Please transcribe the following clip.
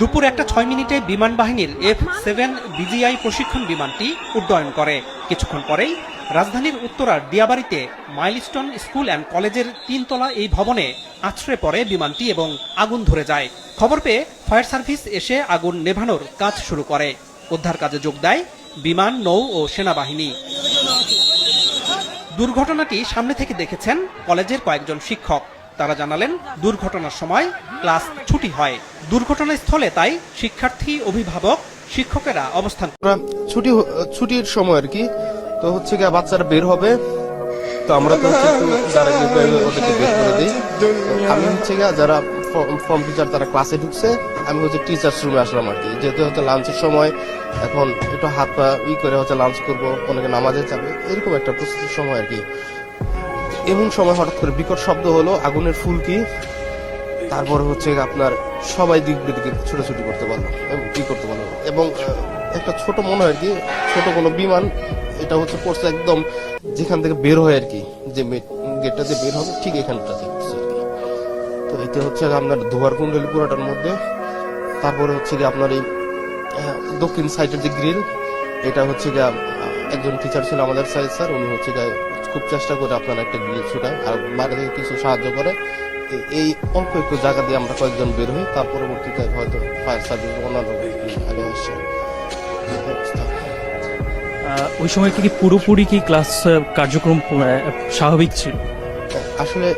দুপুর 1:06 বিমান বাহিনীর F-7 BGI প্রশিক্ষণ বিমানটি উড্ডয়ন করে। কিছুক্ষণ পরেই রাজধানীর উত্তরার দিয়াবাড়িতে মাইলস্টোন স্কুল অ্যান্ড কলেজের 3 তলা এই ভবনে আছড়ে পড়ে বিমানটি এবং আগুন ধরে যায়। খবর পেয়ে ফায়ার সার্ভিস এসে আগুন নেভানোর কাজ শুরু করে। উদ্ধার কাজে যোগ দেয় বিমান, নৌ ও সেনাবাহিনী। দুর্ঘটনাটি সামনে থেকে দেখেছেন কলেজের কয়েকজন শিক্ষক। তারা জানালেন, দুর্ঘটনার সময় ক্লাস ছুটি হয়। দুর্ঘটনাস্থলে তাই শিক্ষার্থী, অভিভাবক, শিক্ষকেরা অবস্থান। ছুটির সময় আর কি, তো হচ্ছে গিয়ে বাচ্চারা বের হবে, তো আমরা তো হচ্ছে একটু ওদেরকে বের করে দিই। আমি হচ্ছে গিয়ে যারা ফর্ম টিচার তারা ক্লাসে ঢুকছে, আমি হচ্ছে টিচার্স রুমে আসলাম আর কি। যেহেতু হচ্ছে লাঞ্চের সময়, এখন একটু হাত পা করে হচ্ছে লাঞ্চ করবো, অনেকে নামাজে যাবে, এরকম একটা প্রস্তুতির সময় আর কি। এমন সময় হঠাৎ করে বিকট শব্দ হলো, আগুনের ফুলকি। তারপরে হচ্ছে আপনার সবাই দিক বিদিকে ছোটাছুটি করতে পারলো এবং কি করতে পারলো, এবং একটা ছোট মনে হয় আর কি, ছোট কোনো বিমান, এটা হচ্ছে পড়ছে একদম যেখান থেকে বের হয় আর কি, যে গেটটা দিয়ে বের হবে ঠিক এখানটা দেখছে আর কি। তো এতে হচ্ছে আপনার ধোয়ার কুণ্ডলী পুরাটার মধ্যে। তারপরে হচ্ছে কি আপনার এই দক্ষিণ সাইডের যে গ্রিল, এটা হচ্ছে গিয়ে একজন টিচার ছিল আমাদের সাইড স্যার, উনি হচ্ছে গিয়ে খুব চেষ্টা করে আপনার একটা গ্রিল ছুটায় আর বাইরে থেকে কিছু সাহায্য করে। এই অল্প একটু জায়গা দিয়ে আমরা কয়েকজন বের হই, তার পরবর্তীতে হয়তো ফায়ার সার্ভিস অন্যান্য আগে আসছে। ওই সময় কি পুরোপুরি কি ক্লাস কার্যক্রম স্বাভাবিক ছিল? আসলে